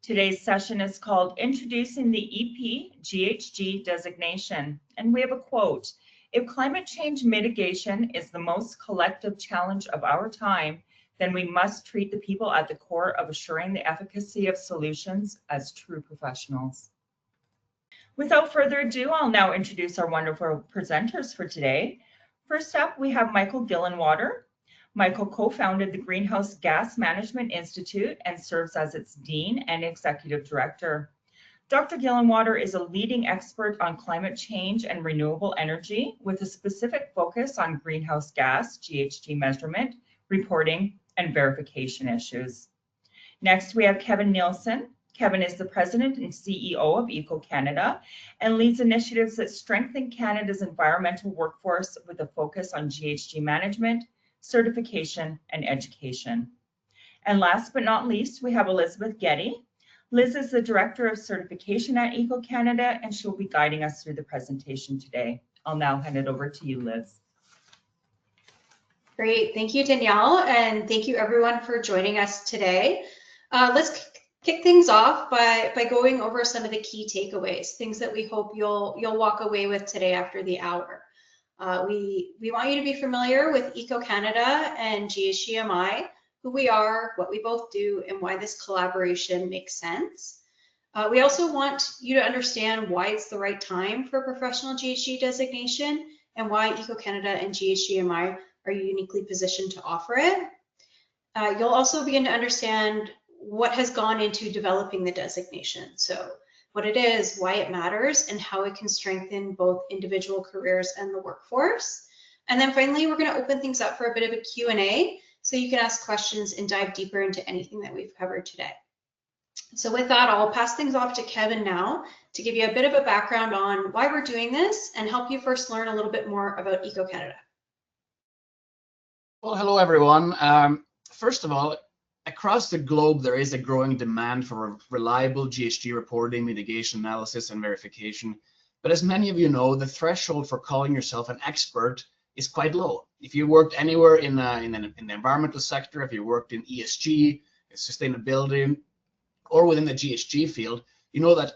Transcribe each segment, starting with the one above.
Today's session is called Introducing the EP GHG Designation, and we have a quote: "If climate change mitigation is the most collective challenge of our time, then we must treat the people at the core of assuring the efficacy of solutions as true professionals." Without further ado, I'll now introduce our wonderful presenters for today. First up, we have Michael Gillenwater. Michael co-founded the Greenhouse Gas Management Institute and serves as its Dean and Executive Director. Dr. Gillenwater is a leading expert on climate change and renewable energy with a specific focus on greenhouse gas, GHG measurement, reporting, and verification issues. Next, we have Kevin Nilsen. Kevin is the President and CEO of ECO Canada and leads initiatives that strengthen Canada's environmental workforce with a focus on GHG management, certification, and education. And last but not least, we have Elizabeth Getty. Liz is the Director of Certification at ECO Canada, and she'll be guiding us through the presentation today. I'll now hand it over to you, Liz. Great, thank you, Danielle, and thank you everyone for joining us today. Let's kick things off by going over some of the key takeaways, things that we hope you'll walk away with today after the hour. We want you to be familiar with ECO Canada and GHGMI, who we are, what we both do, and why this collaboration makes sense. We also want you to understand why it's the right time for professional GHG designation and why ECO Canada and GHGMI are uniquely positioned to offer it. You'll also begin to understand what has gone into developing the designation. So what it is, why it matters, and how it can strengthen both individual careers and the workforce. And then finally, we're going to open things up for a bit of a Q&A, so you can ask questions and dive deeper into anything that we've covered today. So with that, I'll pass things off to Kevin now to give you a bit of a background on why we're doing this and help you first learn a little bit more about ECO Canada. Well, hello everyone. First of all, across the globe, there is a growing demand for reliable GHG reporting, mitigation analysis, and verification. But as many of you know, the threshold for calling yourself an expert is quite low. If you worked anywhere in the environmental sector, if you worked in ESG, sustainability, or within the GHG field, you know that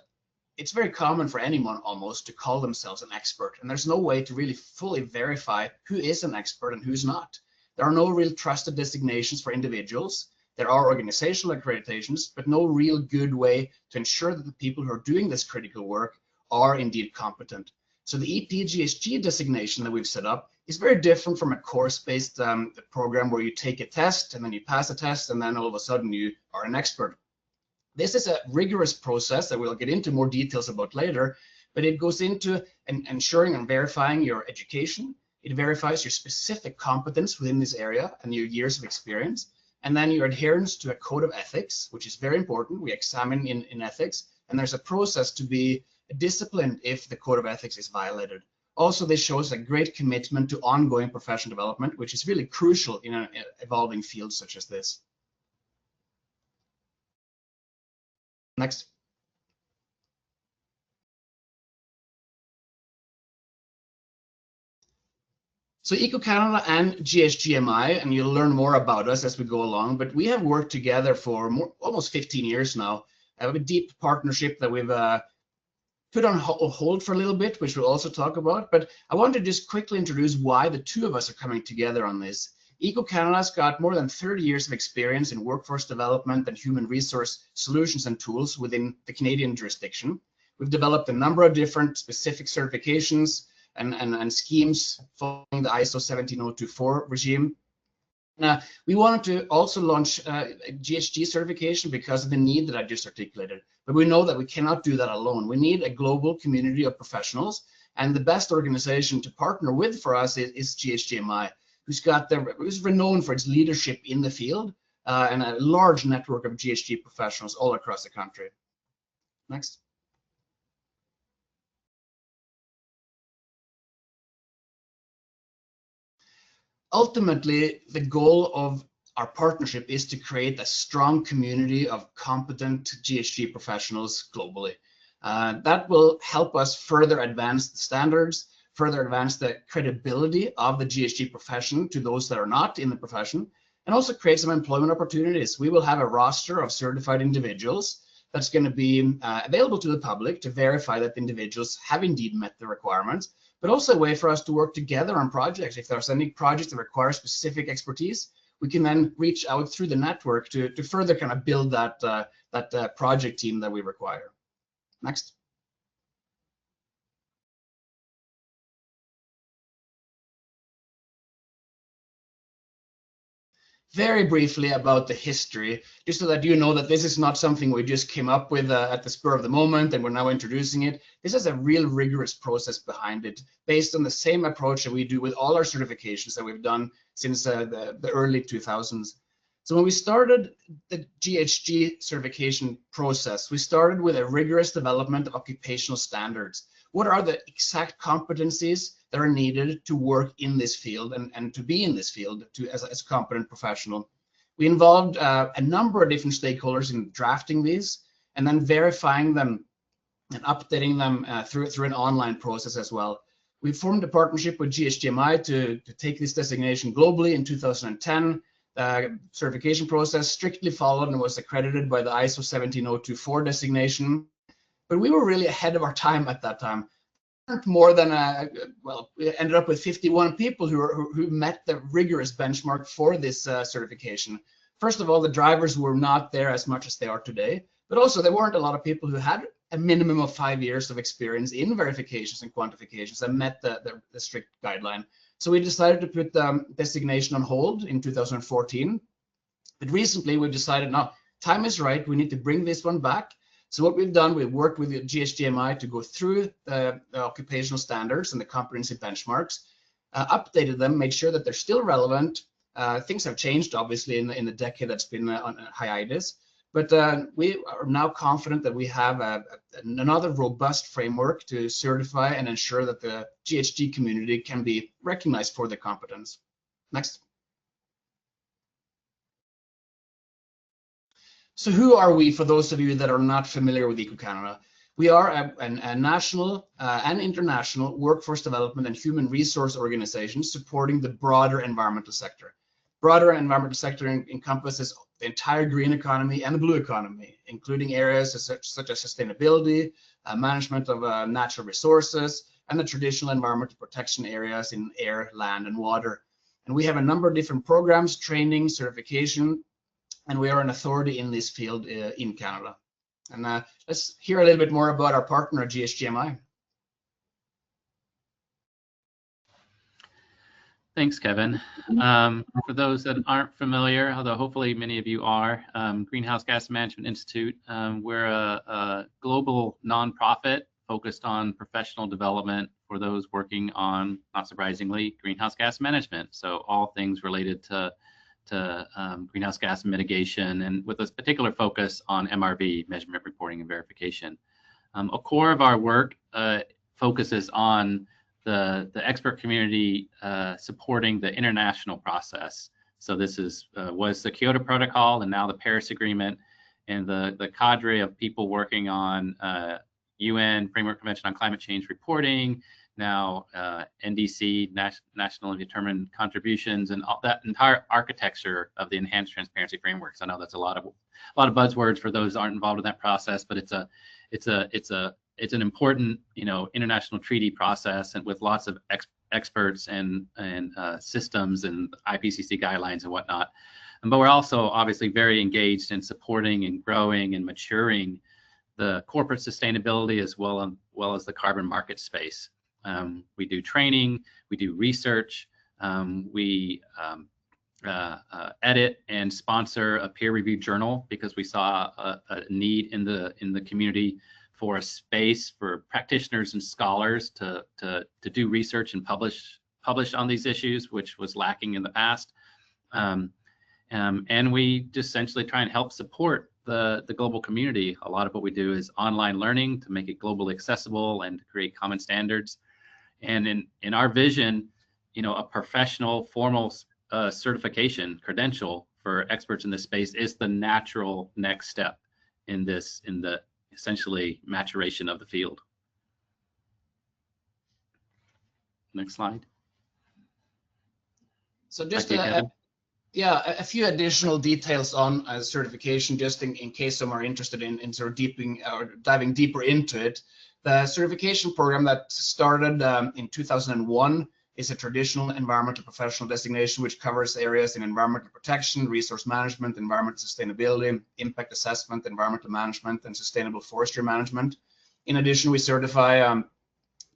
it's very common for anyone almost to call themselves an expert. And there's no way to really fully verify who is an expert and who's not. There are no real trusted designations for individuals. There are organizational accreditations, but no real good way to ensure that the people who are doing this critical work are indeed competent. So the EP GHG designation that we've set up is very different from a course-based program where you take a test and then you pass a test and then all of a sudden you are an expert. This is a rigorous process that we'll get into more details about later, but it goes into ensuring and verifying your education. It verifies your specific competence within this area and your years of experience. And then your adherence to a code of ethics, which is very important. We examine in ethics, and there's a process to be disciplined if the code of ethics is violated. Also, this shows a great commitment to ongoing professional development, which is really crucial in an evolving field such as this. Next. So ECO Canada and GHGMI, and you'll learn more about us as we go along, but we have worked together for almost 15 years now. I have a deep partnership that we've put on hold for a little bit, which we'll also talk about, but I want to just quickly introduce why the two of us are coming together on this. ECO Canada's got more than 30 years of experience in workforce development and human resource solutions and tools within the Canadian jurisdiction. We've developed a number of different specific certifications and schemes following the ISO 17024 regime. We wanted to also launch a GHG certification because of the need that I just articulated, but we know that we cannot do that alone. We need a global community of professionals, and the best organization to partner with for us is GHGMI, who's renowned for its leadership in the field and a large network of GHG professionals all across the country. Next. Ultimately, the goal of our partnership is to create a strong community of competent GHG professionals globally. That will help us further advance the standards, further advance the credibility of the GHG profession to those that are not in the profession, and also create some employment opportunities. We will have a roster of certified individuals that's going to be available to the public to verify that the individuals have indeed met the requirements, but also a way for us to work together on projects. If there's any projects that require specific expertise, we can then reach out through the network to further kind of build that project team that we require. Next. Very briefly about the history, just so that you know that this is not something we just came up with at the spur of the moment and we're now introducing it. This is a real rigorous process behind it, based on the same approach that we do with all our certifications that we've done since the early 2000s. So when we started the GHG certification process, we started with a rigorous development of occupational standards. What are the exact competencies that are needed to work in this field and to be in this field as a competent professional? We involved a number of different stakeholders in drafting these and then verifying them and updating them through an online process as well. We formed a partnership with GHGMI to take this designation globally in 2010. Certification process strictly followed and was accredited by the ISO 17024 designation. But we were really ahead of our time at that time. More than well, we ended up with 51 people who met the rigorous benchmark for this certification. First of all, the drivers were not there as much as they are today, but also there weren't a lot of people who had a minimum of 5 years of experience in verifications and quantifications and met the strict guideline. So we decided to put the designation on hold in 2014. But recently we decided, no, time is right, we need to bring this one back. So what we've done, we've worked with the GHGMI to go through the occupational standards and the competency benchmarks, updated them, made sure that they're still relevant. Things have changed, obviously, in the decade that's been on hiatus. But we are now confident that we have another robust framework to certify and ensure that the GHG community can be recognized for their competence. Next. So who are we, for those of you that are not familiar with ECO Canada? We are a national and international workforce development and human resource organization supporting the broader environmental sector. Broader environmental sector encompasses the entire green economy and the blue economy, including areas such as sustainability, management of natural resources, and the traditional environmental protection areas in air, land, and water. And we have a number of different programs, training, certification, and we are an authority in this field in Canada. And let's hear a little bit more about our partner, GHGMI. Thanks, Kevin. For those that aren't familiar, although hopefully many of you are, Greenhouse Gas Management Institute, we're a global nonprofit focused on professional development for those working on, not surprisingly, greenhouse gas management. So all things related to greenhouse gas mitigation, and with a particular focus on MRV, measurement, reporting, and verification. A core of our work focuses on the expert community supporting the international process. So this was the Kyoto Protocol and now the Paris Agreement, and the cadre of people working on UN Framework Convention on Climate Change reporting, now NDC, Nationally Determined Contributions, and all that entire architecture of the Enhanced Transparency Frameworks. I know that's a lot of buzzwords for those that aren't involved in that process, but it's an important, international treaty process, and with lots of experts and systems and IPCC guidelines and whatnot. But we're also obviously very engaged in supporting and growing and maturing the corporate sustainability as well as the carbon market space. We do training, we do research, we edit and sponsor a peer-reviewed journal because we saw a need in the community for a space for practitioners and scholars to do research and publish on these issues, which was lacking in the past. And we just essentially try and help support the global community. A lot of what we do is online learning to make it globally accessible and to create common standards. And in our vision, a professional formal certification credential for experts in this space is the natural next step in the essentially maturation of the field. Next slide. So just Yeah, a few additional details on certification, just in case some are interested in sort of diving deeper into it. The certification program that started in 2001 is a traditional environmental professional designation, which covers areas in environmental protection, resource management, environmental sustainability, impact assessment, environmental management, and sustainable forestry management. In addition, we certify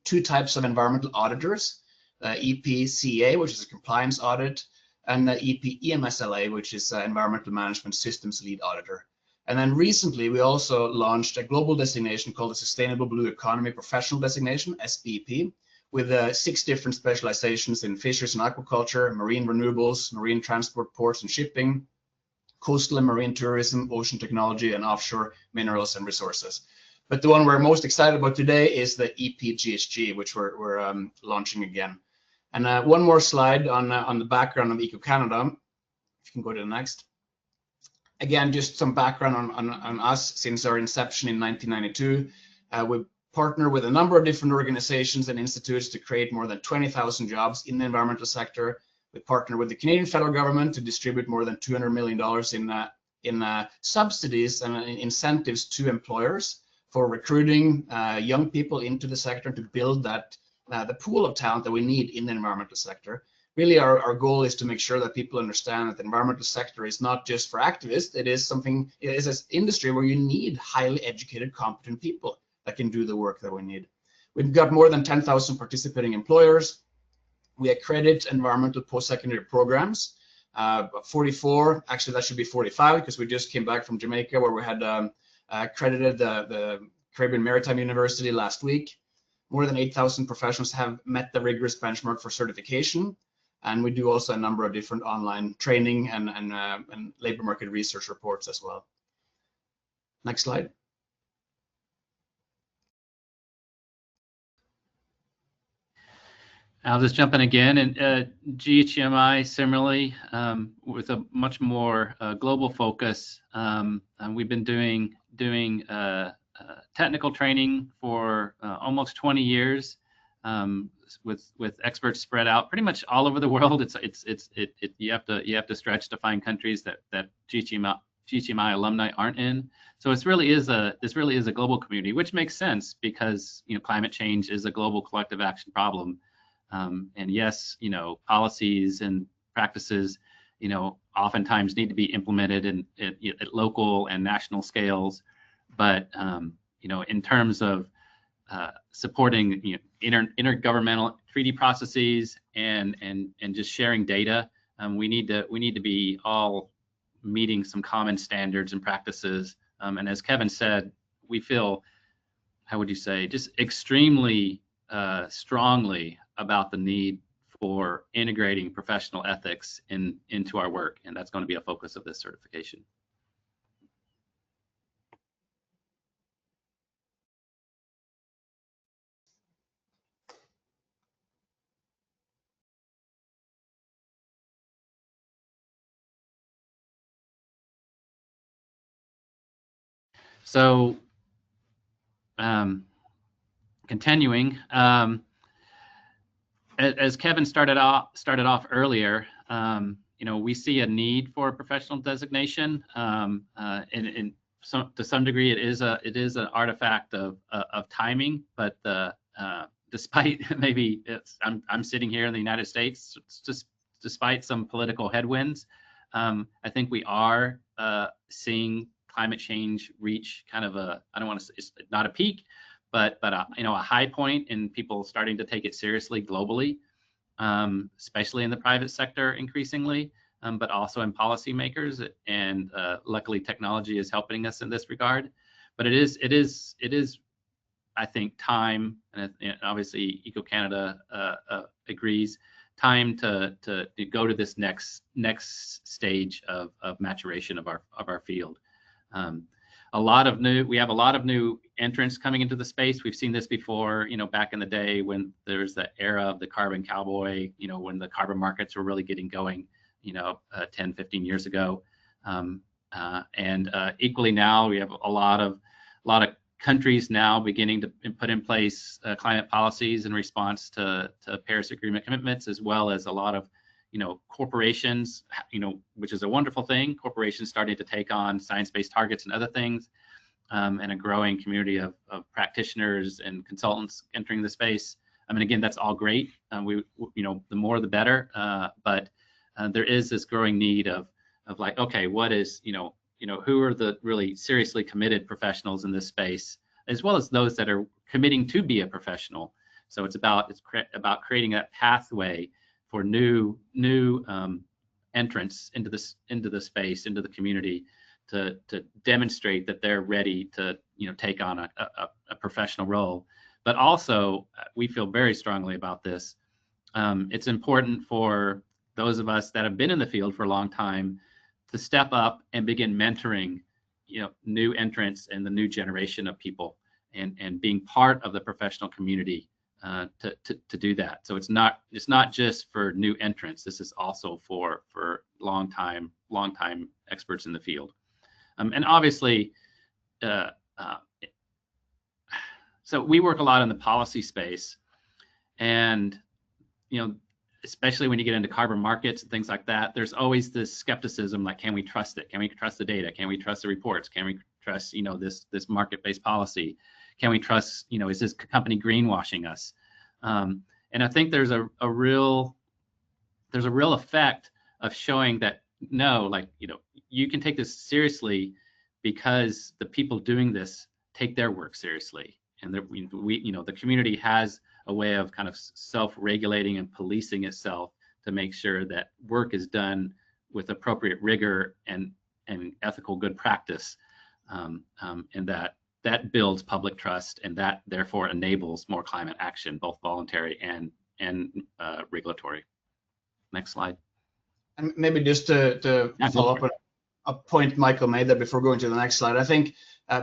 2 types of environmental auditors, EPCA, which is a compliance audit, and the EMSLA, which is Environmental Management Systems Lead Auditor. And then recently, we also launched a global designation called the Sustainable Blue Economy Professional Designation, SBP, with 6 different specializations in fisheries and aquaculture, marine renewables, marine transport, ports and shipping, coastal and marine tourism, ocean technology, and offshore minerals and resources. But the one we're most excited about today is the EP-GHG, which we're launching again. And one more slide on the background of ECO Canada. If you can go to the next. Again, just some background on us since our inception in 1992. We partner with a number of different organizations and institutes to create more than 20,000 jobs in the environmental sector. We partner with the Canadian federal government to distribute more than $200 million in subsidies and incentives to employers for recruiting young people into the sector to build that the pool of talent that we need in the environmental sector. Really, our goal is to make sure that people understand that the environmental sector is not just for activists. It is an industry where you need highly educated, competent people that can do the work that we need. We've got more than 10,000 participating employers. We accredit environmental post-secondary programs. 44, actually that should be 45 because we just came back from Jamaica where we had accredited the Caribbean Maritime University last week. More than 8,000 professionals have met the rigorous benchmark for certification. And we do also a number of different online training and labor market research reports as well. Next slide. I'll just jump in again. And GHGMI, similarly, with a much more global focus, and we've been doing technical training for almost 20 years. With experts spread out pretty much all over the world. You have to stretch to find countries that GHGMI alumni aren't in. So this really is a global community, which makes sense because climate change is a global collective action problem. And yes, policies and practices oftentimes need to be implemented at local and national scales, but in terms of supporting intergovernmental treaty processes and just sharing data, we need to be all meeting some common standards and practices. And as Kevin said, we feel, how would you say, just extremely strongly about the need for integrating professional ethics into our work, and that's going to be a focus of this certification. So, continuing, as Kevin started off earlier, we see a need for a professional designation, and to some degree, it is an artifact of timing. But despite maybe I'm sitting here in the United States, just despite some political headwinds, I think we are seeing climate change reach kind of I don't want to say it's not a peak, but a high point in people starting to take it seriously globally, especially in the private sector increasingly, but also in policymakers. And luckily, technology is helping us in this regard. But it is, I think, time, and obviously ECO Canada agrees, time to go to this next stage of maturation of our field. We have a lot of new entrants coming into the space. We've seen this before, back in the day when there's the era of the carbon cowboy, when the carbon markets were really getting going, 10, 15 years ago. And equally now, we have a lot of countries now beginning to put in place climate policies in response to Paris Agreement commitments, as well as a lot of, corporations, which is a wonderful thing, corporations starting to take on science-based targets and other things, and a growing community of practitioners and consultants entering the space. I mean, again, that's all great. The more the better. But there is this growing need of like, okay, what is, who are the really seriously committed professionals in this space, as well as those that are committing to be a professional. So it's about creating that pathway for new entrants into the space, into the community, to demonstrate that they're ready to take on a professional role. But also, we feel very strongly about this. It's important for those of us that have been in the field for a long time to step up and begin mentoring new entrants and the new generation of people, and being part of the professional community to do that. So it's not just for new entrants. This is also for long time experts in the field. And obviously, so we work a lot in the policy space, and especially when you get into carbon markets and things like that, there's always this skepticism, like, can we trust it? Can we trust the data? Can we trust the reports? Can we trust this market-based policy? Can we trust, is this company greenwashing us? And I think there's a real effect of showing that no, like, you can take this seriously because the people doing this take their work seriously, and the community has a way of kind of self-regulating and policing itself to make sure that work is done with appropriate rigor and ethical good practice, and that builds public trust, and that therefore enables more climate action, both voluntary and regulatory. Next slide. And maybe just to follow up on a point Michael made there before going to the next slide, I think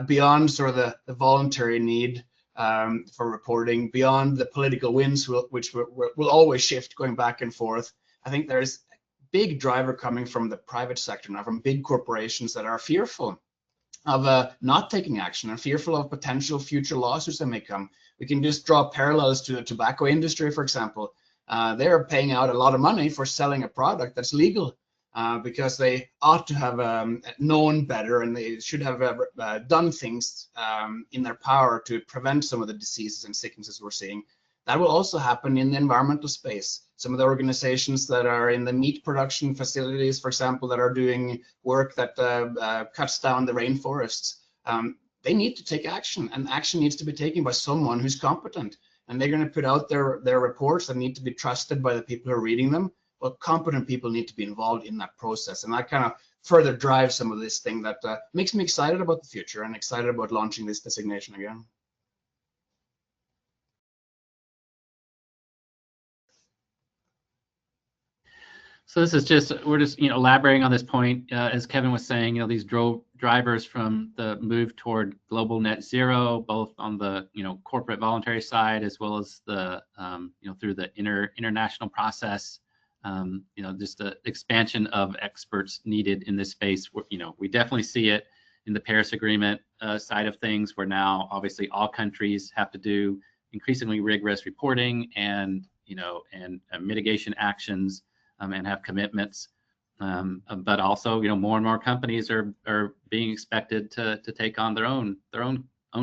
beyond sort of the voluntary need for reporting, beyond the political winds, which will always shift going back and forth, I think there's a big driver coming from the private sector now, from big corporations that are fearful of not taking action and fearful of potential future lawsuits that may come. We can just draw parallels to the tobacco industry, for example. They're paying out a lot of money for selling a product that's legal because they ought to have known better, and they should have done things in their power to prevent some of the diseases and sicknesses we're seeing. That will also happen in the environmental space. Some of the organizations that are in the meat production facilities, for example, that are doing work that cuts down the rainforests, they need to take action, and action needs to be taken by someone who's competent. And they're going to put out their reports that need to be trusted by the people who are reading them. But competent people need to be involved in that process, and that kind of further drives some of this thing that makes me excited about the future and excited about launching this designation again. So this is we're just elaborating on this point, as Kevin was saying, these drivers from the move toward global net zero, both on the corporate voluntary side as well as the through the international process. Just the expansion of experts needed in this space. We definitely see it in the Paris Agreement side of things, where now obviously all countries have to do increasingly rigorous reporting and mitigation actions and have commitments. But also, more and more companies are being expected to take on their own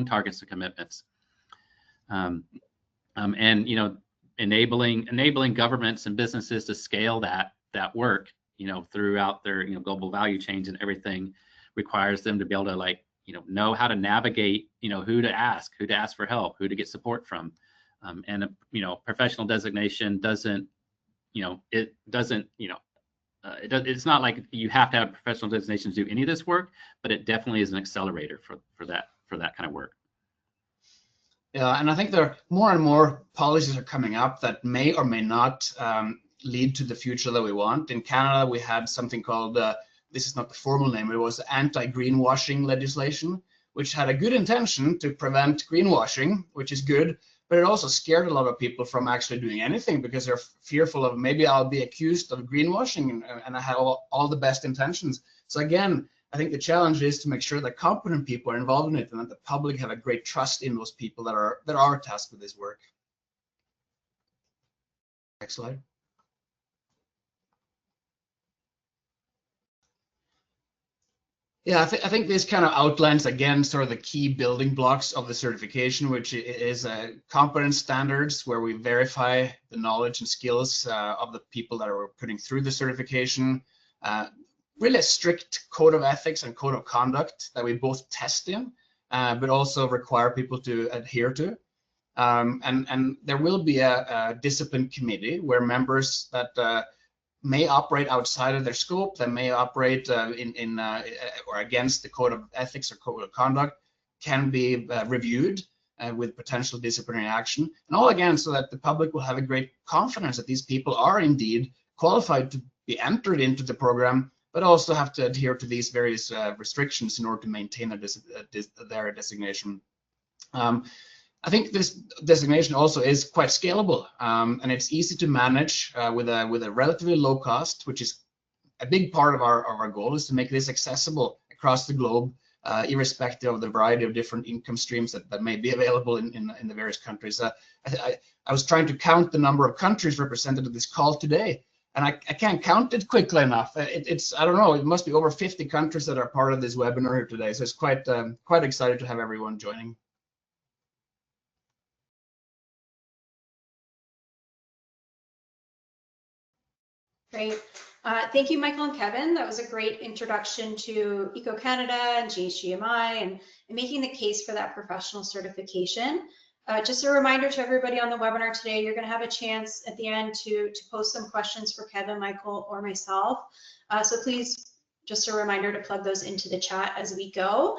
targets and commitments. And enabling governments and businesses to scale that work, throughout their global value chains and everything, requires them to be able to know how to navigate, who to ask for help, who to get support from, and professional designation doesn't, it's not like you have to have professional designation to do any of this work, but it definitely is an accelerator for that kind of work. Yeah, and I think there are more and more policies are coming up that may or may not lead to the future that we want. In Canada, we had something called, this is not the formal name, it was anti-greenwashing legislation, which had a good intention to prevent greenwashing, which is good, but it also scared a lot of people from actually doing anything because they're fearful of maybe I'll be accused of greenwashing and I have all the best intentions. So again, I think the challenge is to make sure that competent people are involved in it and that the public have a great trust in those people that are tasked with this work. Next slide. Yeah, I think this kind of outlines again sort of the key building blocks of the certification, which is competence standards, where we verify the knowledge and skills of the people that are putting through the certification. Really a strict code of ethics and code of conduct that we both test in, but also require people to adhere to. And there will be a discipline committee where members that may operate outside of their scope, that may operate or against the code of ethics or code of conduct, can be reviewed with potential disciplinary action, and all again so that the public will have a great confidence that these people are indeed qualified to be entered into the program, but also have to adhere to these various restrictions in order to maintain their designation. I think this designation also is quite scalable, and it's easy to manage with a relatively low cost, which is a big part of our goal, is to make this accessible across the globe, irrespective of the variety of different income streams that may be available in the various countries. I was trying to count the number of countries represented at this call today, and I can't count it quickly enough. It's I don't know, it must be over 50 countries that are part of this webinar here today. So it's quite excited to have everyone joining. Great. Thank you, Michael and Kevin. That was a great introduction to ECO Canada and GHGMI and making the case for that professional certification. Just a reminder to everybody on the webinar today, you're going to have a chance at the end to post some questions for Kevin, Michael, or myself. So please, just a reminder to plug those into the chat as we go.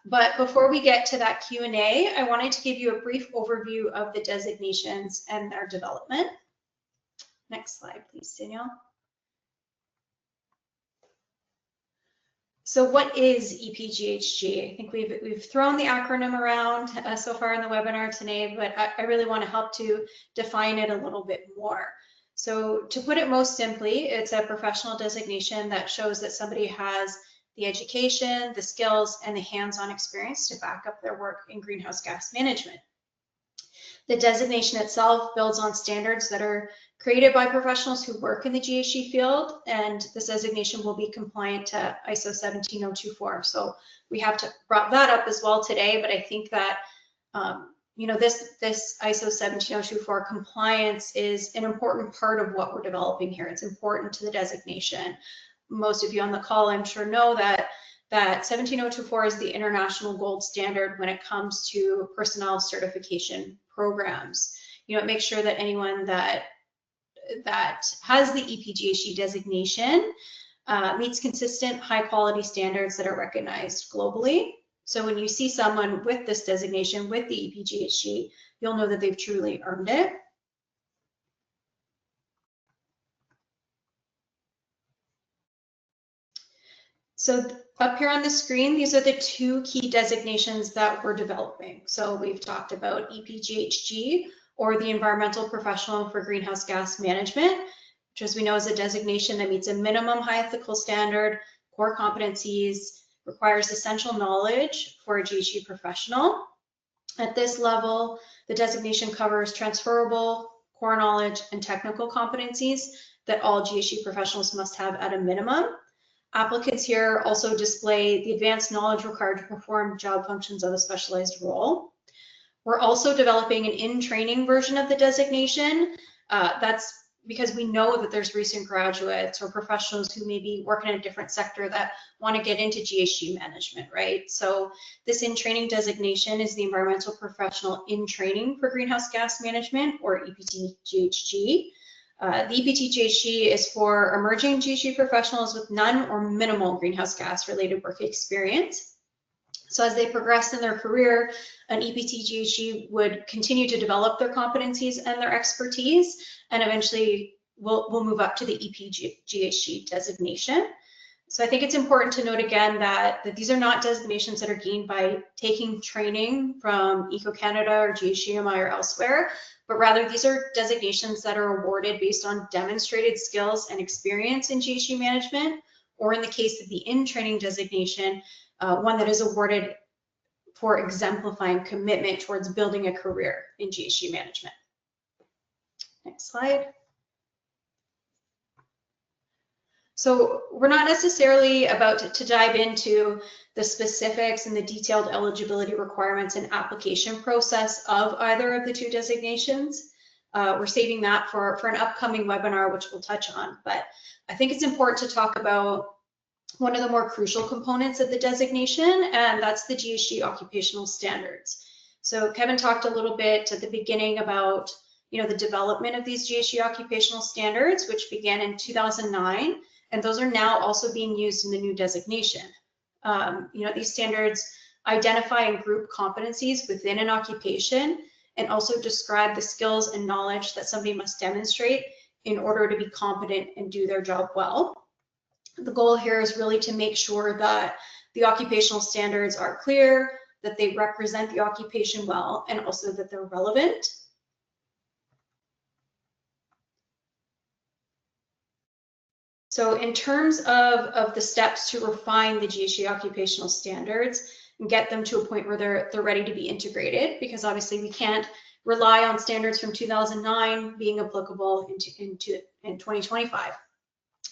But before we get to that Q&A, I wanted to give you a brief overview of the designations and their development. Next slide, please, Danielle. So what is EPGHG? I think we've thrown the acronym around so far in the webinar today, but I really want to help to define it a little bit more. So to put it most simply, it's a professional designation that shows that somebody has the education, the skills, and the hands-on experience to back up their work in greenhouse gas management. The designation itself builds on standards that are created by professionals who work in the GHG field, and this designation will be compliant to ISO 17024. So we have brought that up as well today, but I think that you know, this ISO 17024 compliance is an important part of what we're developing here. It's important to the designation. Most of you on the call, I'm sure, know that 17024 is the international gold standard when it comes to personnel certification programs. You know, it makes sure that anyone that has the EPGHG designation meets consistent high quality standards that are recognized globally. So when you see someone with this designation, with the EPGHG, you'll know that they've truly earned it. So up here on the screen, these are the two key designations that we're developing. So we've talked about EPGHG, or the Environmental Professional for Greenhouse Gas Management, which, as we know, is a designation that meets a minimum high ethical standard, core competencies, requires essential knowledge for a GHG professional. At this level, the designation covers transferable core knowledge and technical competencies that all GHG professionals must have at a minimum. Applicants here also display the advanced knowledge required to perform job functions of a specialized role. We're also developing an in-training version of the designation. That's because we know that there's recent graduates or professionals who may be working in a different sector that want to get into GHG management, right? So this in-training designation is the Environmental Professional in Training for Greenhouse Gas Management, or EPTGHG. The EPTGHG is for emerging GHG professionals with none or minimal greenhouse gas related work experience. So as they progress in their career, an EPTGHG would continue to develop their competencies and their expertise, and eventually we'll move up to the EPGHG designation. So I think it's important to note again that these are not designations that are gained by taking training from ECO Canada or GHGMI or elsewhere, but rather these are designations that are awarded based on demonstrated skills and experience in GHG management, or in the case of the in-training designation, one that is awarded for exemplifying commitment towards building a career in GHG management. Next slide. So we're not necessarily about to dive into the specifics and the detailed eligibility requirements and application process of either of the two designations. We're saving that for an upcoming webinar, which we'll touch on. But I think it's important to talk about one of the more crucial components of the designation, and that's the GHG occupational standards. So Kevin talked a little bit at the beginning about the development of these GHG occupational standards, which began in 2009, and those are now also being used in the new designation. These standards identify and group competencies within an occupation and also describe the skills and knowledge that somebody must demonstrate in order to be competent and do their job well. The goal here is really to make sure that the occupational standards are clear, that they represent the occupation well, and also that they're relevant. So in terms of the steps to refine the GHG occupational standards and get them to a point where they're ready to be integrated, because obviously we can't rely on standards from 2009 being applicable in 2025.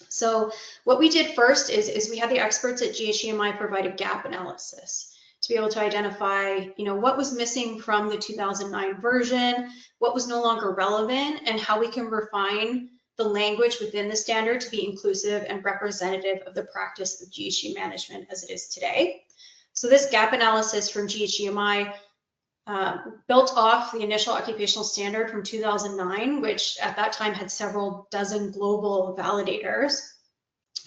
So what we did first is we had the experts at GHGMI provide a gap analysis to be able to identify, what was missing from the 2009 version, what was no longer relevant, and how we can refine the language within the standard to be inclusive and representative of the practice of GHG management as it is today. So this gap analysis from GHGMI built off the initial occupational standard from 2009, which at that time had several dozen global validators.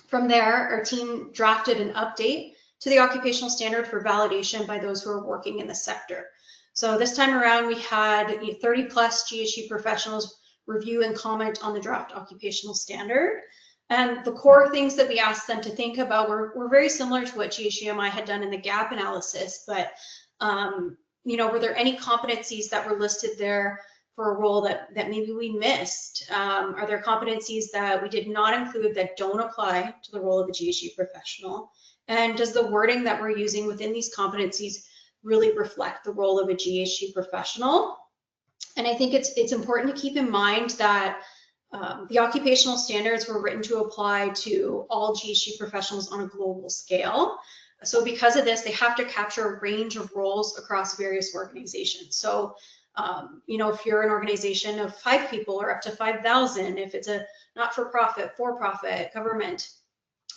From there, our team drafted an update to the occupational standard for validation by those who are working in the sector. So this time around, we had 30 plus GHG professionals review and comment on the draft occupational standard. And the core things that we asked them to think about were very similar to what GHGMI had done in the gap analysis, but were there any competencies that were listed there for a role that maybe we missed? Are there competencies that we did not include that don't apply to the role of a GHG professional? And does the wording that we're using within these competencies really reflect the role of a GHG professional? And I think it's important to keep in mind that the occupational standards were written to apply to all GHG professionals on a global scale. So because of this, they have to capture a range of roles across various organizations. So, if you're an organization of 5 people or up to 5,000, if it's a not-for-profit, for-profit, government,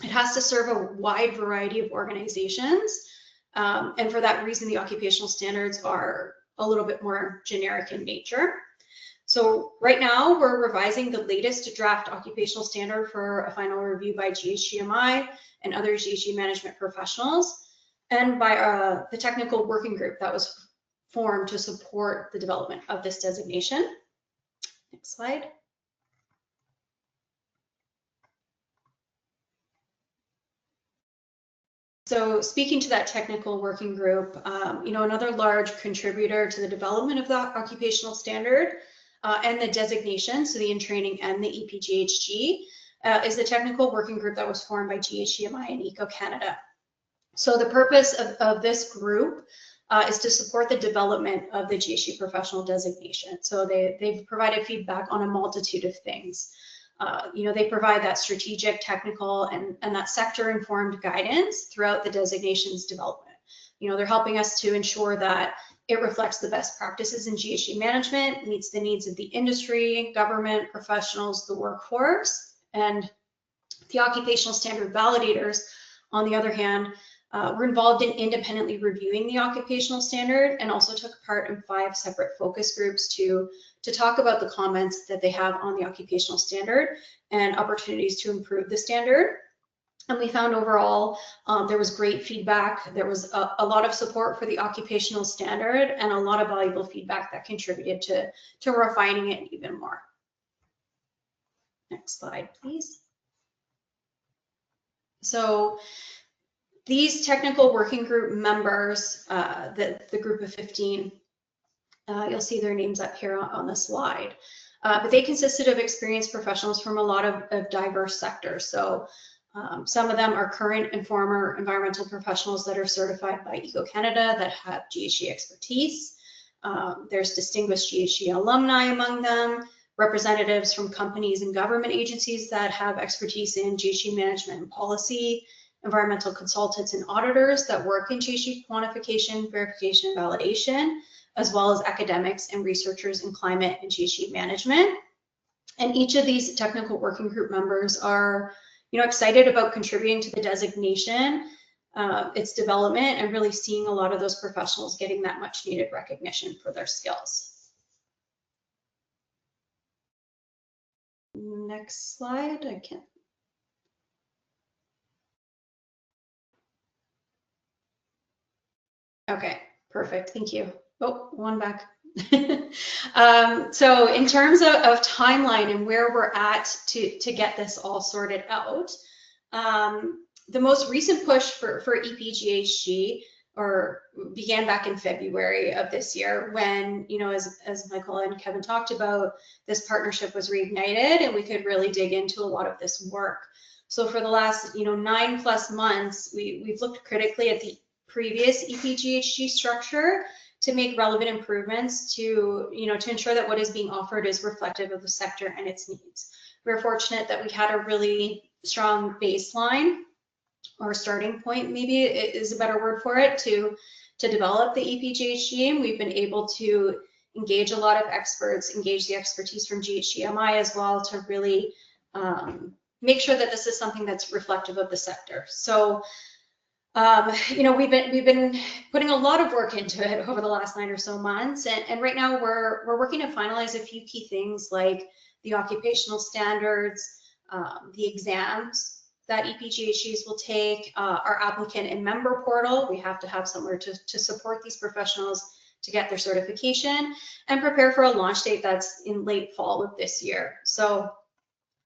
it has to serve a wide variety of organizations. And for that reason, the occupational standards are a little bit more generic in nature. So right now, we're revising the latest draft occupational standard for a final review by GHGMI and other GHG management professionals, and by the technical working group that was formed to support the development of this designation. Next slide. So speaking to that technical working group, another large contributor to the development of the occupational standard and the designation, so the in-training and the EPGHG, is the technical working group that was formed by GHGMI and ECO Canada. So the purpose of this group is to support the development of the GHG professional designation. So they've provided feedback on a multitude of things. They provide that strategic, technical, and that sector-informed guidance throughout the designation's development. They're helping us to ensure that it reflects the best practices in GHG management, meets the needs of the industry, government, professionals, the workforce, and the occupational standard validators, on the other hand, were involved in independently reviewing the occupational standard and also took part in 5 separate focus groups to talk about the comments that they have on the occupational standard and opportunities to improve the standard. And we found overall there was great feedback. There was a lot of support for the occupational standard and a lot of valuable feedback that contributed to refining it even more. Next slide, please. So these technical working group members, the group of 15, you'll see their names up here on the slide, but they consisted of experienced professionals from a lot of diverse sectors. So some of them are current and former environmental professionals that are certified by ECO Canada that have GHG expertise. There's distinguished GHG alumni among them, representatives from companies and government agencies that have expertise in GHG management and policy, environmental consultants and auditors that work in GHG quantification, verification, and validation, as well as academics and researchers in climate and GHG management. And each of these technical working group members are, excited about contributing to the designation, its development, and really seeing a lot of those professionals getting that much needed recognition for their skills. Next slide, I can't. Okay, perfect, thank you. Oh, one back. So in terms of timeline and where we're at to get this all sorted out, the most recent push for EPGHG began back in February of this year when, as Michael and Kevin talked about, this partnership was reignited and we could really dig into a lot of this work. So for the last, 9+ months, we've looked critically at the previous EPGHG structure to make relevant improvements to ensure that what is being offered is reflective of the sector and its needs. We're fortunate that we had a really strong baseline, or starting point maybe is a better word for it, to develop the EPGHG, and we've been able to engage a lot of experts, engage the expertise from GHGMI as well to really make sure that this is something that's reflective of the sector. So we've been putting a lot of work into it over the last 9 or so months, and right now we're working to finalize a few key things like the occupational standards, the exams that EPGHGs will take, our applicant and member portal. We have to have somewhere to support these professionals to get their certification, and prepare for a launch date that's in late fall of this year. So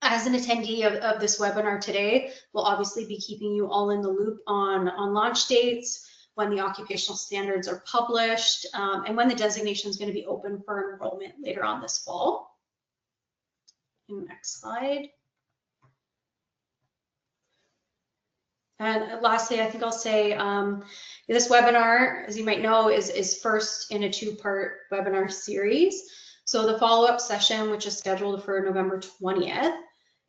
as an attendee of this webinar today, we'll obviously be keeping you all in the loop on launch dates, when the occupational standards are published, and when the designation is going to be open for enrollment later on this fall. Next slide. And lastly, I think I'll say this webinar, as you might know, is first in a 2-part webinar series. So the follow-up session, which is scheduled for November 20th,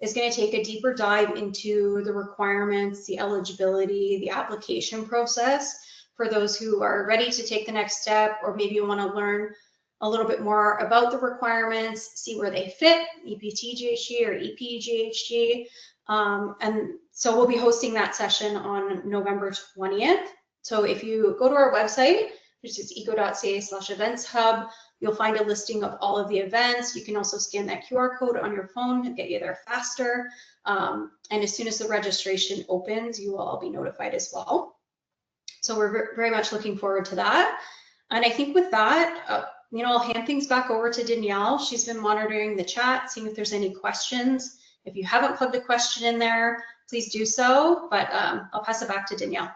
is going to take a deeper dive into the requirements, the eligibility, the application process for those who are ready to take the next step, or maybe you want to learn a little bit more about the requirements, see where they fit, EPTGHG or EPGHG. And so we'll be hosting that session on November 20th. So if you go to our website, which is eco.ca/events hub, you'll find a listing of all of the events. You can also scan that QR code on your phone and get you there faster. And as soon as the registration opens, you will all be notified as well. So we're very much looking forward to that. And I think with that, I'll hand things back over to Danielle. She's been monitoring the chat, seeing if there's any questions. If you haven't plugged a question in there, please do so, but I'll pass it back to Danielle.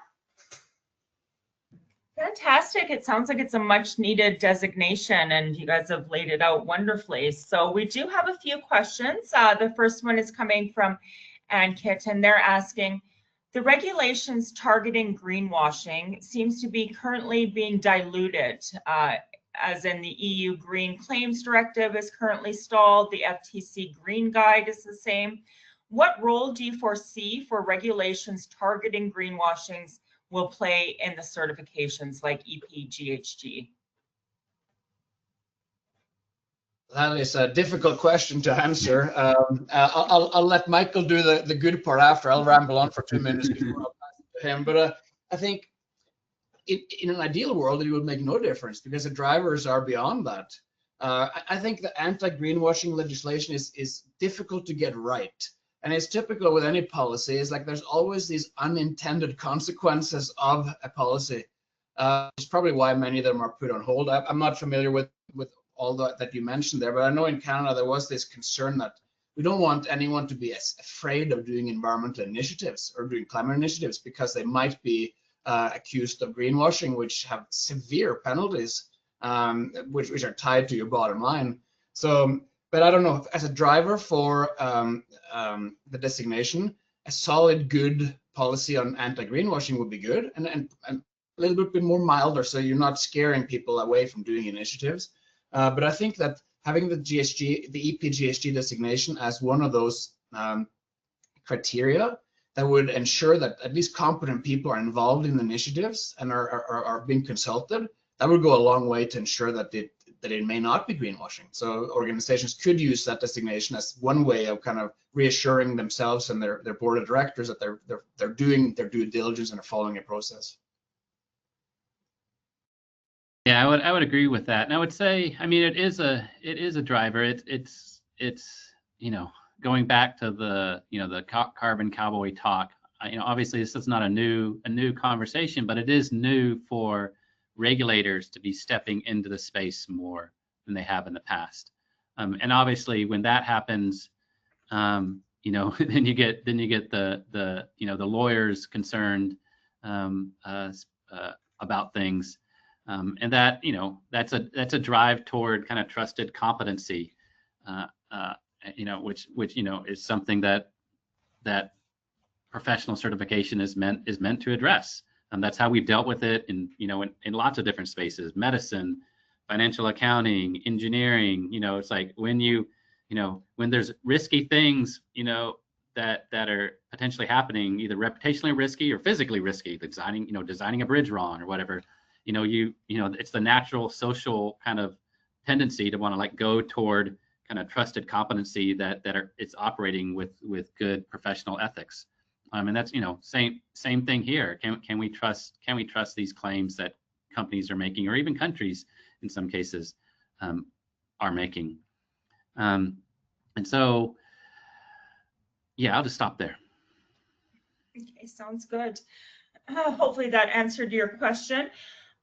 Fantastic. It sounds like it's a much needed designation, and you guys have laid it out wonderfully. So we do have a few questions. The first one is coming from Ankit, and they're asking, the regulations targeting greenwashing seems to be currently being diluted, as in the EU Green Claims Directive is currently stalled, the FTC Green Guide is the same. What role do you foresee for regulations targeting greenwashings will play in the certifications like EPGHG? That is a difficult question to answer. I'll let Michael do the good part after. I'll ramble on for 2 minutes before I'll pass it to him. But I think in an ideal world, it would make no difference because the drivers are beyond that. I think the anti-greenwashing legislation is difficult to get right. And it's typical with any policy, is like there's always these unintended consequences of a policy. It's probably why many of them are put on hold. I'm not familiar with all that you mentioned there, but I know in Canada there was this concern that we don't want anyone to be as afraid of doing environmental initiatives or doing climate initiatives because they might be accused of greenwashing, which have severe penalties, which are tied to your bottom line. So, but I don't know, as a driver for the designation, a solid, good policy on anti-greenwashing would be good, and a little bit more milder, so you're not scaring people away from doing initiatives. But I think that having the GHG, the EP GHG designation as one of those criteria that would ensure that at least competent people are involved in the initiatives and are being consulted, that would go a long way to ensure that it may not be greenwashing. So organizations could use that designation as one way of kind of reassuring themselves and their board of directors that they're doing their due diligence and are following a process. Yeah, I would agree with that, and I would say, I mean, it is a driver. It's you know, going back to the carbon cowboy talk. You know, obviously this is not a new conversation, but it is new for regulators to be stepping into the space more than they have in the past. And obviously when that happens, you know, then you get the you know, the lawyers concerned about things. And that, you know, that's a drive toward kind of trusted competency, you know, which you know, is something that professional certification is meant to address. And that's how we've dealt with it in, you know, in lots of different spaces: medicine, financial accounting, engineering. You know, it's like when you know, when there's risky things, you know, that are potentially happening, either reputationally risky or physically risky, designing a bridge wrong or whatever. You know, it's the natural social kind of tendency to want to like go toward kind of trusted competency that it's operating with good professional ethics. And that's, you know, same thing here. Can we trust these claims that companies are making, or even countries in some cases are making? And so, yeah, I'll just stop there. Okay, sounds good. Hopefully that answered your question.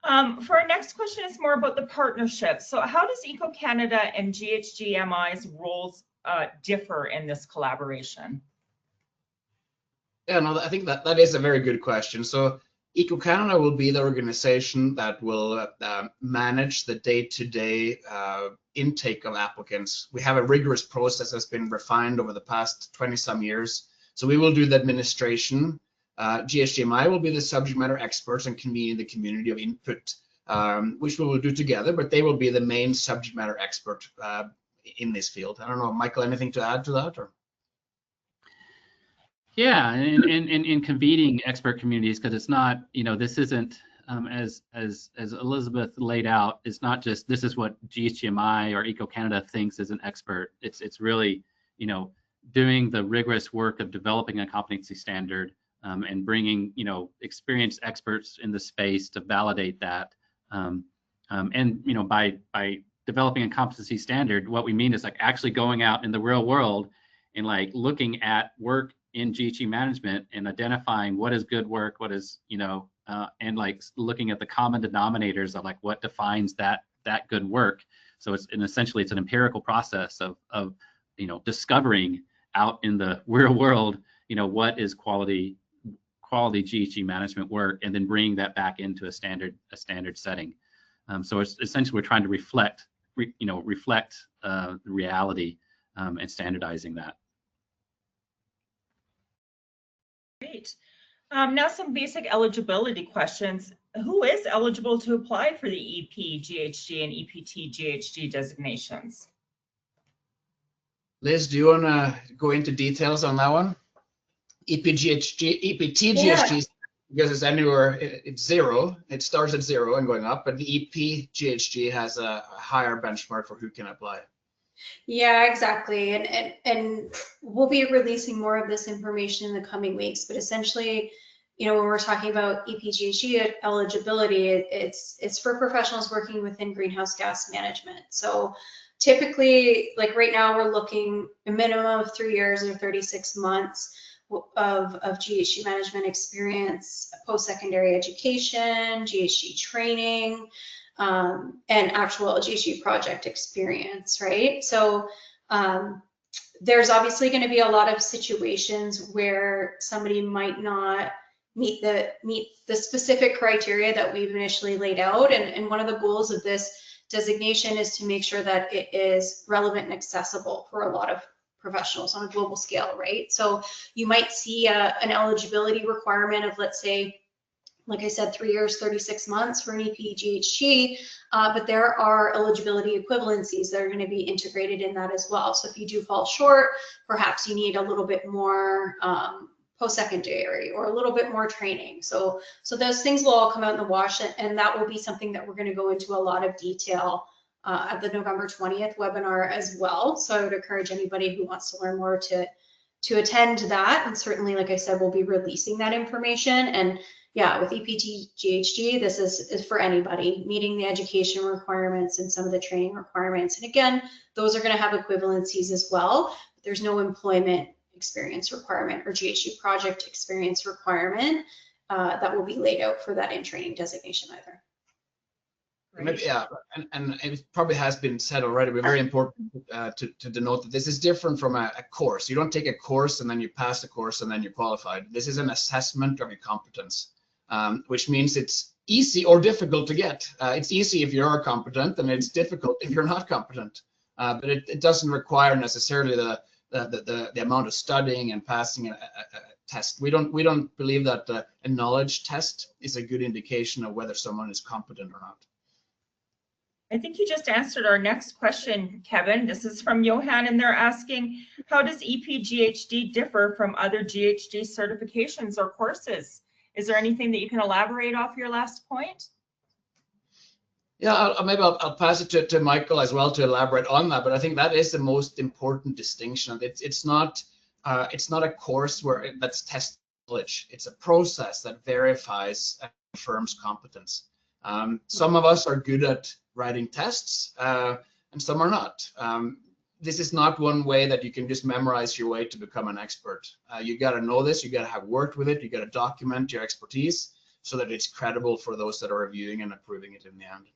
For our next question, it's more about the partnership. So how does ECO Canada and GHGMI's roles differ in this collaboration? Yeah, no, I think that is a very good question. So ECO Canada will be the organization that will manage the day-to-day intake of applicants. We have a rigorous process that's been refined over the past 20-some years. So we will do the administration. GHGMI will be the subject matter experts and convene the community of input, which we will do together, but they will be the main subject matter expert in this field. I don't know, Michael, anything to add to that? Or? Yeah, in convening expert communities, because it's not, you know, this isn't, as Elizabeth laid out, it's not just this is what GHGMI or ECO Canada thinks is an expert. It's really, you know, doing the rigorous work of developing a competency standard, and bringing, you know, experienced experts in the space to validate that. And, you know, by developing a competency standard, what we mean is like actually going out in the real world and like looking at work in GHG management and identifying what is good work, what is, you know, and like looking at the common denominators of like what defines that good work. So essentially it's an empirical process of you know, discovering out in the real world, you know, what is quality GHG management work, and then bringing that back into a standard setting. So it's essentially we're trying to reflect the reality and standardizing that. Great. Now some basic eligibility questions. Who is eligible to apply for the EP GHG and EPT GHG designations? Liz, do you want to go into details on that one? EPT GHG, because it's anywhere, it's zero. It starts at zero and going up, but the EP GHG has a higher benchmark for who can apply. Yeah, exactly. And we'll be releasing more of this information in the coming weeks, but essentially, you know, when we're talking about EPGHG eligibility, it's for professionals working within greenhouse gas management. So typically, like right now, we're looking a minimum of 3 years or 36 months of GHG management experience, post-secondary education, GHG training, and actual GHG project experience, right? So there's obviously going to be a lot of situations where somebody might not meet the specific criteria that we've initially laid out, and one of the goals of this designation is to make sure that it is relevant and accessible for a lot of professionals on a global scale, right? So you might see an eligibility requirement of, let's say, Like I said, 3 years, 36 months for an EP GHG, but there are eligibility equivalencies that are going to be integrated in that as well. So if you do fall short, perhaps you need a little bit more post-secondary or a little bit more training. So those things will all come out in the wash, and that will be something that we're going to go into a lot of detail at the November 20th webinar as well. So I would encourage anybody who wants to learn more to attend that. And certainly, like I said, we'll be releasing that information. And yeah, with EPT GHG, this is for anybody meeting the education requirements and some of the training requirements. And again, those are going to have equivalencies as well. But there's no employment experience requirement or GHG project experience requirement that will be laid out for that in-training designation either. Maybe, yeah, and it probably has been said already, but very important to denote that this is different from a course. You don't take a course and then you pass the course and then you're qualified. This is an assessment of your competence, which means it's easy or difficult to get. It's easy if you're competent, and it's difficult if you're not competent. But it doesn't require necessarily the amount of studying and passing a test. We don't believe that a knowledge test is a good indication of whether someone is competent or not. I think you just answered our next question, Kevin. This is from Johan, and they're asking, how does EP-GHG differ from other GHG certifications or courses? Is there anything that you can elaborate off your last point? Yeah, maybe I'll pass it to Michael as well to elaborate on that. But I think that is the most important distinction. It's not a course that's test knowledge. It's a process that verifies and confirms competence. Some of us are good at writing tests, and some are not. This is not one way that you can just memorize your way to become an expert. You got to know this. You got to have worked with it. You got to document your expertise so that it's credible for those that are reviewing and approving it in the end.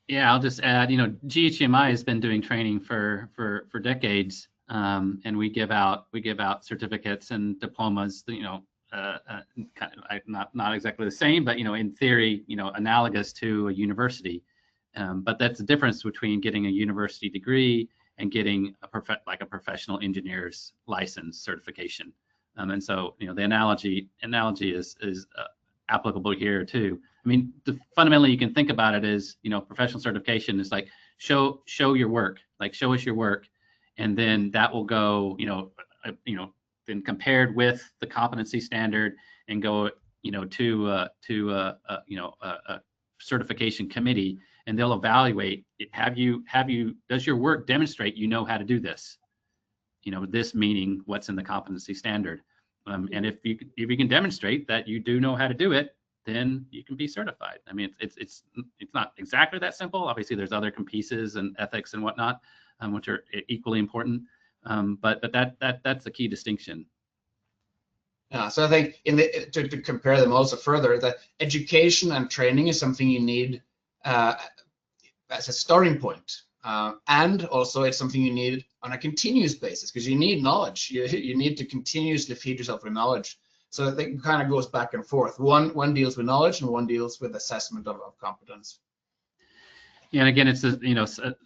Yeah, I'll just add, GHGMI has been doing training for decades, and we give out certificates and diplomas, kind of not exactly the same, but in theory, analogous to a university. But that's the difference between getting a university degree and getting a professional engineer's license certification. And so the analogy is applicable here too. I mean, fundamentally, you can think about it as professional certification is like show your work, like show us your work, and then that will go then compared with the competency standard and go to a certification committee, and they'll evaluate does your work demonstrate you know how to do this, this meaning what's in the competency standard, and if you can demonstrate that you do know how to do it, then you can be certified. I mean, it's not exactly that simple. Obviously there's other pieces and ethics and whatnot, which are equally important. But that's the key distinction. Yeah, so I think to compare them also further, that education and training is something you need as a starting point, and also it's something you need on a continuous basis because you need knowledge. You need to continuously feed yourself with knowledge. So I think it kind of goes back and forth. One deals with knowledge and one deals with assessment of competence. Yeah, and again, it's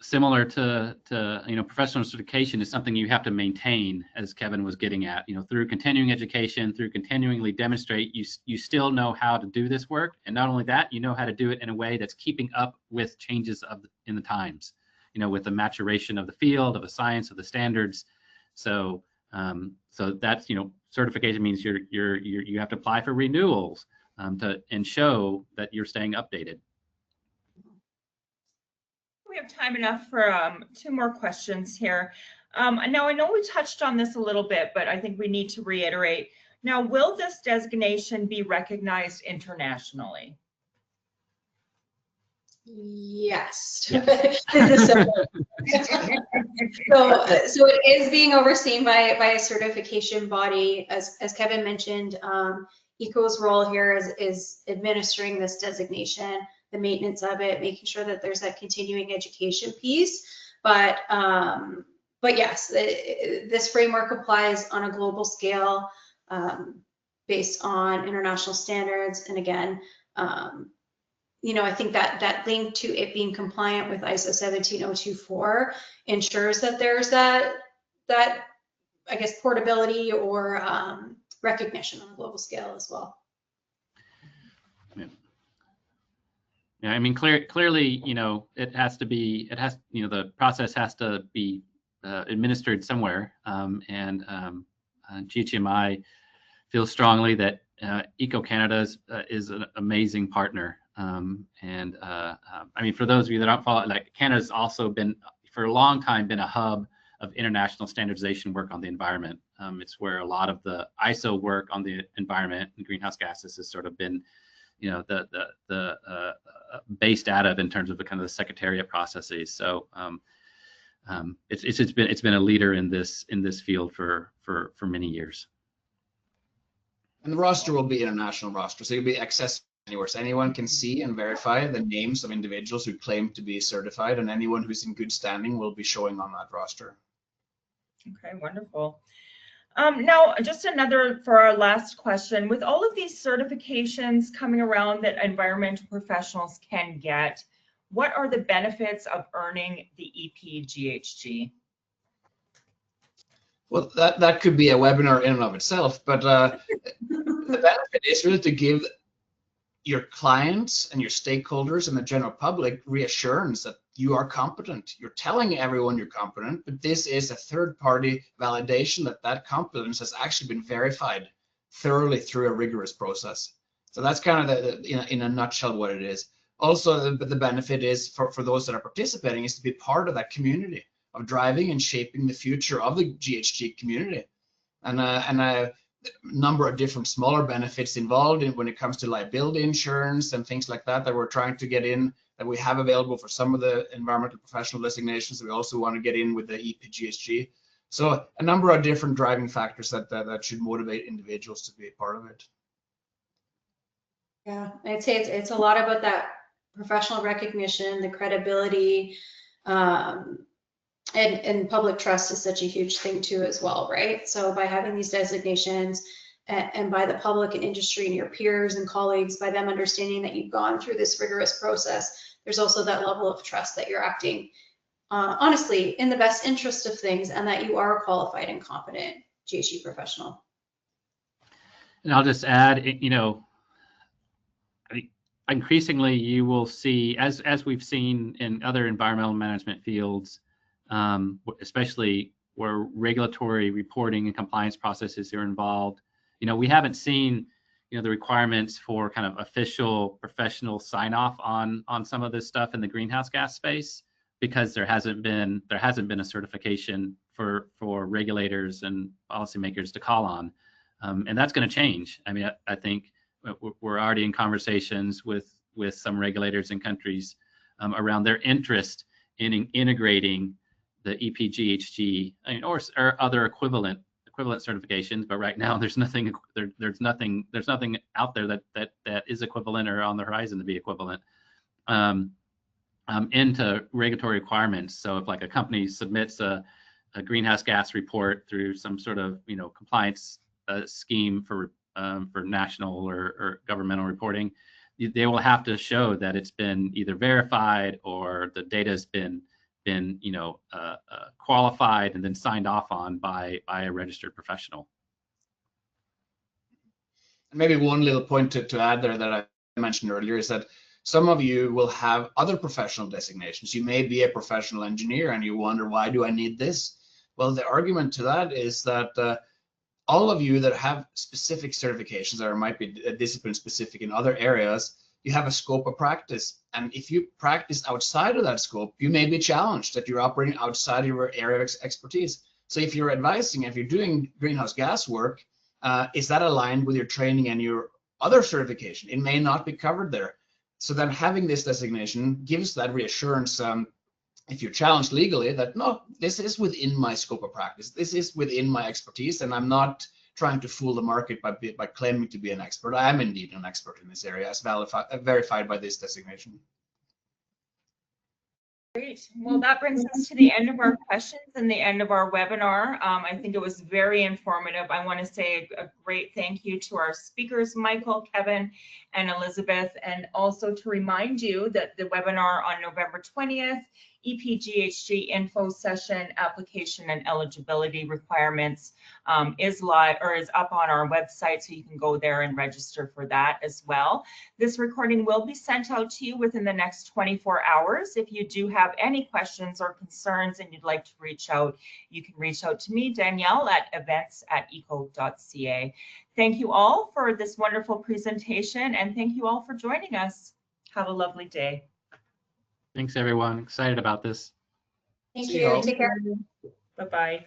similar to professional certification is something you have to maintain, as Kevin was getting at. Through continuing education, through continually demonstrate, you still know how to do this work, and not only that, you know how to do it in a way that's keeping up with changes in the times. With the maturation of the field, of the science, of the standards. So that's certification means you have to apply for renewals and show that you're staying updated. We have time enough for 2 more questions here. Now, I know we touched on this a little bit, but I think we need to reiterate. Now, will this designation be recognized internationally? Yes. So it is being overseen by a certification body. As Kevin mentioned, ECO's role here is administering this designation, the maintenance of it, making sure that there's that continuing education piece. But yes, this framework applies on a global scale based on international standards. And again, I think that link to it being compliant with ISO 17024 ensures that there's that I guess portability or recognition on a global scale as well. Yeah, I mean, clearly, you know, the process has to be administered somewhere, and GHGMI feels strongly that ECO Canada is an amazing partner. I mean, for those of you that don't follow, like, Canada's also been, for a long time, been a hub of international standardization work on the environment. It's where a lot of the ISO work on the environment and greenhouse gases has sort of been, you know, the based out of in terms of the kind of the secretariat processes. So it's been a leader in this field for many years. And the roster will be international roster, so it'll be accessible anywhere. So anyone can see and verify the names of individuals who claim to be certified, and anyone who's in good standing will be showing on that roster. Okay, wonderful. Now, just another for our last question. With all of these certifications coming around that environmental professionals can get, what are the benefits of earning the EP GHG? Well, that could be a webinar in and of itself, but the benefit is really to give your clients and your stakeholders and the general public reassurance that you are competent. You're telling everyone you're competent, but this is a third-party validation that that competence has actually been verified thoroughly through a rigorous process. So that's kind of in a nutshell what it is. Also, the benefit is for those that are participating is to be part of that community of driving and shaping the future of the GHG community. And a number of different smaller benefits involved in when it comes to liability insurance and things like that we're trying to get in, that we have available for some of the environmental professional designations that we also want to get in with the EP GHG. So a number of different driving factors that should motivate individuals to be a part of it. Yeah, I'd say it's a lot about that professional recognition, the credibility, and public trust is such a huge thing too as well, right? So by having these designations and by the public and industry and your peers and colleagues, by them understanding that you've gone through this rigorous process, there's also that level of trust that you're acting honestly in the best interest of things and that you are a qualified and competent GHG professional. And I'll just add, you know, increasingly you will see, as we've seen in other environmental management fields, especially where regulatory reporting and compliance processes are involved. You know, we haven't seen, you know, the requirements for kind of official professional sign off on some of this stuff in the greenhouse gas space, because there hasn't been a certification for regulators and policymakers to call on, and that's going to change. I mean, I think we're already in conversations with some regulators in countries around their interest in integrating the EPGHG, I mean, or other equivalent certifications, but right now there's nothing out there that is equivalent or on the horizon to be equivalent into regulatory requirements. So if like a company submits a greenhouse gas report through some sort of, you know, compliance scheme for national or governmental reporting, they will have to show that it's been either verified or the data has been you know, qualified and then signed off on by a registered professional. Maybe one little point to add there that I mentioned earlier is that some of you will have other professional designations. You may be a professional engineer and you wonder, why do I need this? Well, the argument to that is that all of you that have specific certifications or might be discipline specific in other areas, you have a scope of practice. And if you practice outside of that scope, you may be challenged that you're operating outside of your area of expertise. So if you're advising, if you're doing greenhouse gas work, is that aligned with your training and your other certification? It may not be covered there. So then having this designation gives that reassurance, if you're challenged legally, that no, this is within my scope of practice. This is within my expertise, and I'm not trying to fool the market by claiming to be an expert. I am indeed an expert in this area, as verified by this designation. Great. Well, that brings us to the end of our questions and the end of our webinar. I think it was very informative. I want to say a great thank you to our speakers, Michael, Kevin, and Elizabeth, and also to remind you that the webinar on November 20th EPGHG info session application and eligibility requirements is live or is up on our website, so you can go there and register for that as well. This recording will be sent out to you within the next 24 hours. If you do have any questions or concerns and you'd like to reach out, you can reach out to me, Danielle, at events@eco.ca. Thank you all for this wonderful presentation, and thank you all for joining us. Have a lovely day. Thanks, everyone. Excited about this. Thank See you. you all. Take care. Bye-bye.